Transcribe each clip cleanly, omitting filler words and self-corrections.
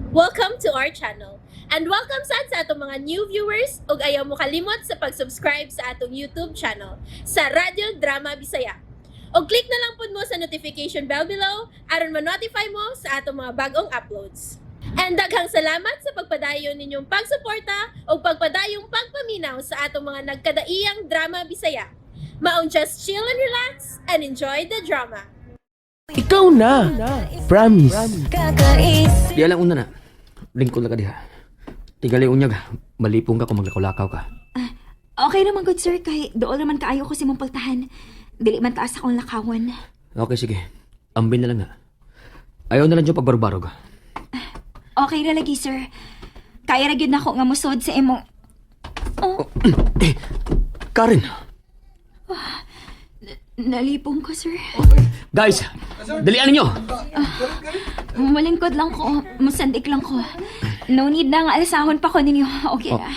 Welcome to our channel. And welcome sa atong mga new viewers ug ayaw mo kalimot sa pag-subscribe sa atong YouTube channel sa Radio Drama Bisaya. O click na lang pud mo sa notification bell below aron ma-notify mo sa atong mga bagong uploads. And daghang salamat sa pagpadayon ninyong pagsuporta o pagpadayong pagpaminaw sa atong mga nagkadaiyang Drama Bisaya. Maong just chill and relax and enjoy the drama. Ikaw na. Promise. Di lang una na. Lingkod na ka diha. Tigali unyag. Malipong ka kung maglakaw-lakaw ka. Okay naman good sir, kay doon naman kaayo ko si mong pagtahan. Dili man taas akong lakawan. Okay, sige. Ambin na lang na. Ayaw na lang dyan pagbarbarog. Okay ra lagi sir. Kaya ra gyud nako nga musod sa imong... Karen! Nalipong ko sir. Guys! Dalian ninyo! Malingkod lang ko, musandik lang ko. No need na nga alasahon pa ko ninyo. Okay ra.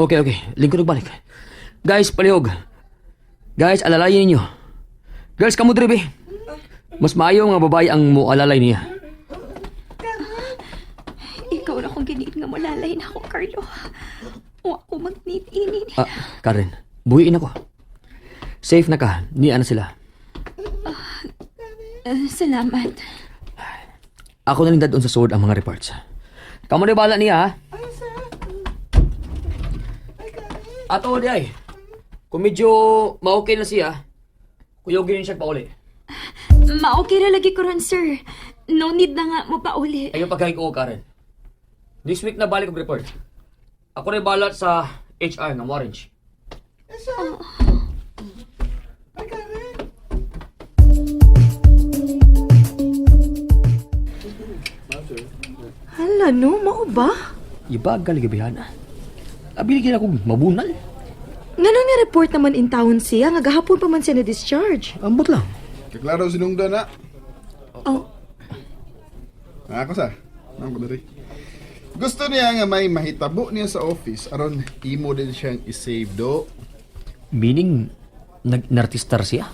Okay. Lingkod og balik. Guys, palihog. Guys, alalayin ninyo. Girls, kamo dribe. Mas maayo nga babae ang mualalay niya. Ikaw na kung giniit nga malalay na ako, Carlo. O ako magnit-init. Karen, buhiin ako. Safe na ka. Niya na sila. Salamat. Ako na lindad sa sword ang mga reports. Kamu na bala niya, ha? Ato, di ay. Kung medyo ma-okay na siya, kuyogin siya pauli. Ma-okay ra lagi ko ron, sir. No need na nga mo pa uli. Ayaw pagkain ko, Karen. This week na balik ang report. Ako na balat sa HR ng Orange. Hala no, mao ba? Ibagal gabihan. Abiligin ako mabunal. Ngano nga report naman in town siya, nga gahapon pa man siya na-discharge. Ambot lang. Kaklaro sinungdan na. Oh, Ako sa. Nang ko diri. Gusto niya nga may mahitabo niya sa office aron imo din siyang i-save do. Meaning, nartistar siya?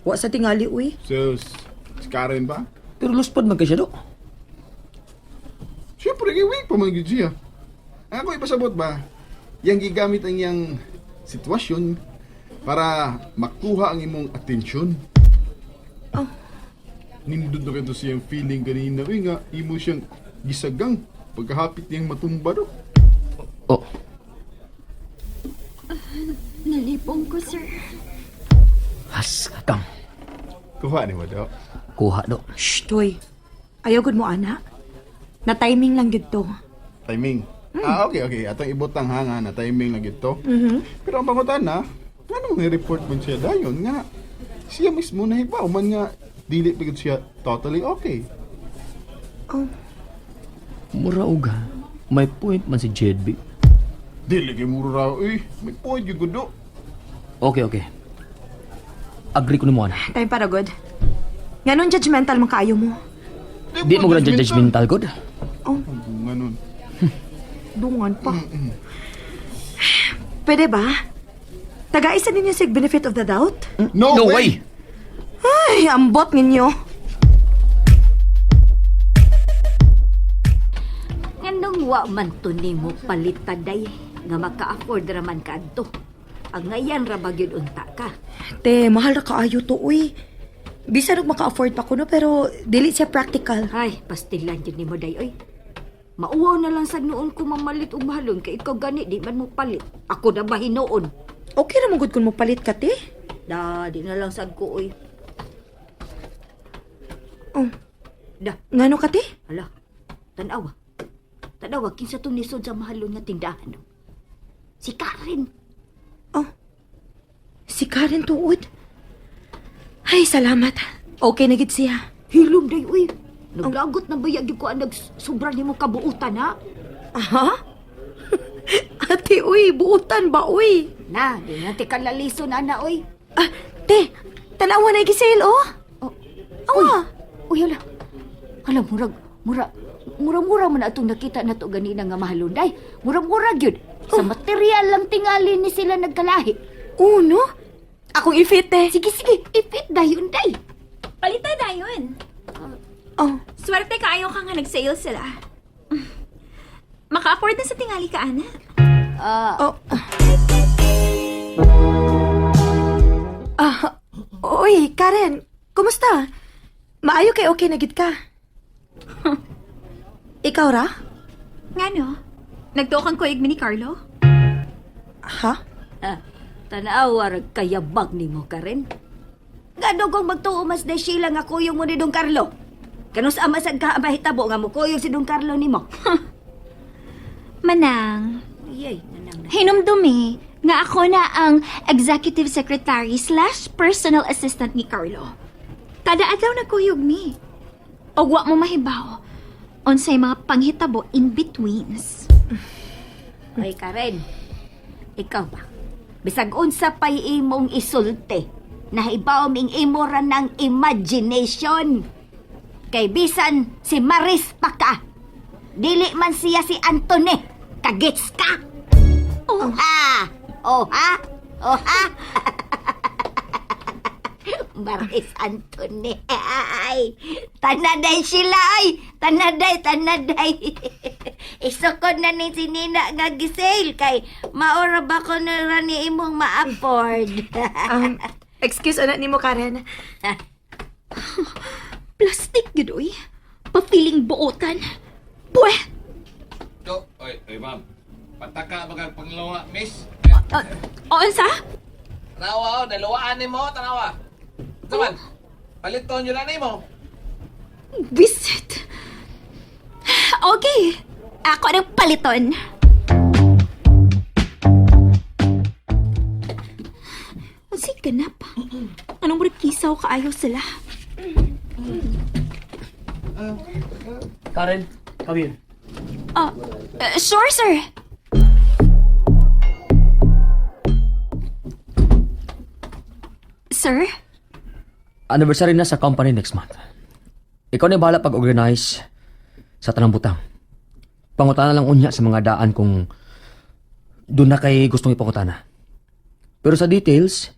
wa sa tingali, uy. So, si Karen ba? Pero luspad man kay siya do. Siyempre, giwig pa man gyud siya. Ako ipasabot ba? Yang gigamit ang iyang sitwasyon para makuha ang imong atensyon. Oh. Nindot na kato siyang feeling kanina. Uy nga, imo siyang gisagang pagkahapit niyang matumba do. Oh, Nalipong ko, sir. has kang. Kuha ni mo do. Kuha do. Shh, toy. Ayaw gud mo, ana. Na-timing lang gid to. Timing. Okay. Atong ibutang hanga na timing na gito. Pero ang pangutan na, ano nga report mo siya dayon nga siya mismo na hibaw man nga dili pigid siya totally okay. Oh, Mura uga. May point man si Jedby. Dili kay mura raw may point yung gudo. Okay. Agree ko na mo na. time para good. Nganon judgmental man kaayo mo. Di mo grand judgmental god. Oh, Nganon. dungan pa. Pwede ba? Taga-isa ninyo sig benefit of the doubt? No, way. Ay, ambot ninyo. Nganong wa man to nimo palitaday nga maka-afford ra man kadto. Ang ngayan ra ba gyud unta ka? Te, mahal ra kaayo to, uy. Bisa nag maka-afford pa ko no, pero dili siya practical. Ay, pastilan jud nimo day oy. Mauwaw na lang sa noon ko mamalit og mahalon kay ikaw gani di man mo palit. Ako na ba hinoon? Okay ra magud kun mo palit ka, te. Da, di na lang sad ko oy. Oh, Da, ngano ka, te? hala. Tanawa. Tanawa kinsa tong nisod sa mahalon nga tindahan. Si Karen. Oh, si Karen tuod. Ay, salamat. Okay na gid siya. Hilom day oy. Naglagot na bayag ko ang sobra nimo kabuutan ha. Aha? Ate, uy, buutan ba, uy? Na, di na ti kalaliso na na oy. Ah, te, tanawa na gisale, oh. Oh, Awa. Uy, hala. Hala, mura man atong nakita na to ganina nga mahalunday. Mura gyud. Sa material lang tingali ni sila nagkalahi. Uno? Akong ifit, te. Sige, ipit dayon day. Palita dayon. Oh, Swerte kayo ka nga nag-sale sila. Maka-afford na sa tingali ka, ana. Oh. Uy, Karen. Kumusta? Maayo kay okay na gid ka. Ikaw ra? Nga no? Nagtukan ko igmi ni Carlo? Ha? Tanawa rag kayabag ni mo, Karen. Gano kong magtuumas na sila nga kuyong mo ni Don Carlo? Kanus amasag ka mahitabo nga mo kuyong si Don Carlo ni mo. Manang, Yay, nanang na. hinumdumi nga ako na ang executive secretary / personal assistant ni Carlo. Kada adlaw nagkuyog mi. Og wa mo mahibaw unsay mga panghitabo in betweens. Ay, Karen, ikaw ba? Bisag unsa pa'y imong isulti, nahibaw ming imo ra ng imagination. Kay bisan si Maris pa ka. Dili man siya si Antone. Kagets ka? Oh. Ha? Oh ha? Oh ha? Maris Antone. Ay, tanaday sila ay. Tanaday. Isukod na ni sinina nga gisale kay maora ba ko na ra ni imong ma-afford. Excuse anak nimo, Karen. Plastic gidoy. Pa-feeling buotan. Buwe! Oy, ma'am. Pataka magag panglawa, miss. O unsa? Tanawa, dalawaan ni mo, tanawa. Saman, paliton nyo na ni mo. Visit. Okay. Ako ng paliton. Unsay ganap? Anong kisaw kaayo sila? Karen, come here. Sure, sir. Sir? Anniversary na sa company next month. Ikaw na bahala pag-organize sa tanang butang. Pangutana lang unya sa mga daan kung doon na kay gustong ipangutana. Pero sa details,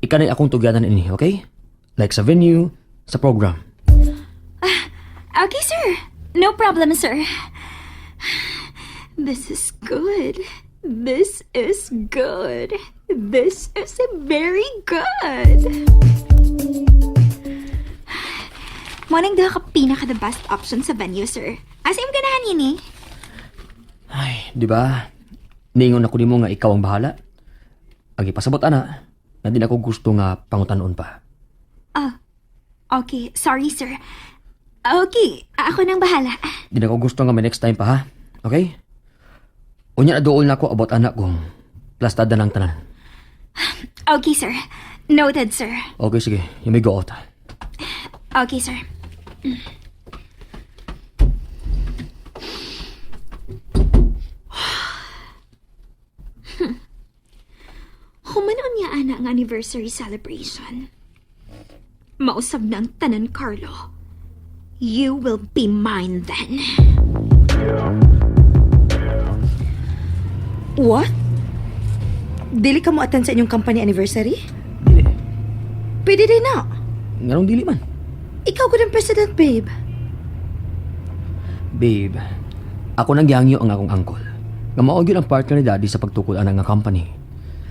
ikaw na akong tugyanan ini, okay? Like sa venue, sa program. Okay, sir. No problem, sir. This is good. This is good. This is very good. Morning daw ka pinaka-the best option sa venue, sir. Asim ganahan yun eh. Ay, di ba? Ningon ako nimo nga ikaw ang bahala. Agi pasabot ana, na di na ako gusto nga pangutanon pa. Okay. Sorry, sir. Okay. Ako nang bahala. Di na ako gusto nga may next time pa ha. Okay? Unya na dool na ako about anak kong plastada ng tanan. Okay, sir. Noted, sir. Okay, sige. You may go out. Okay, sir. Humanon niya ana ang anniversary celebration. Mausab ng tanan, Carlo. You will be mine then. What? Dili ka mo attend sa inyong company anniversary? Dili. Pwede din na. Nganong dili man? Ikaw ko ng president, babe. Babe, ako nang gihangyo ang akong uncle. Nga mao gyud ang partner ni daddy sa pagtukulan nga company.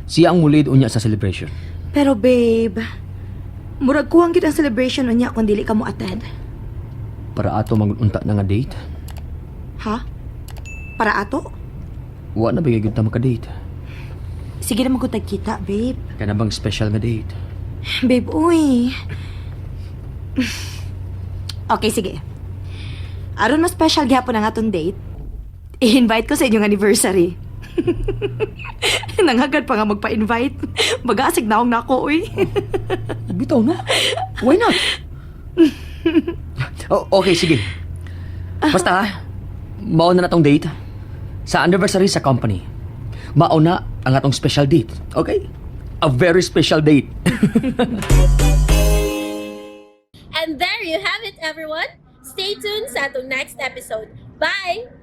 Siya ang mulid unya sa celebration. Pero babe, murag kuwang gid ang celebration unya kung dili ka mo attend. Para ato magunta na nga date. Ha? Para ato? Wa na bigay gyud ta maka-date. Sige naman ko tagkita, babe. Kana bang special nga date? Babe, uy. Okay, sige. Aron mas special gyapon ang atong date, i-invite ko sa inyong anniversary. Nanghagad pa nga magpa-invite. Bagasig na akong nako, uy. Bitaw na. Why not? Okay, sige. Basta, mauna na tong date. Sa anniversary sa company. Mauna ang atong special date. Okay? A very special date. And there you have it, everyone. Stay tuned sa atong next episode. Bye!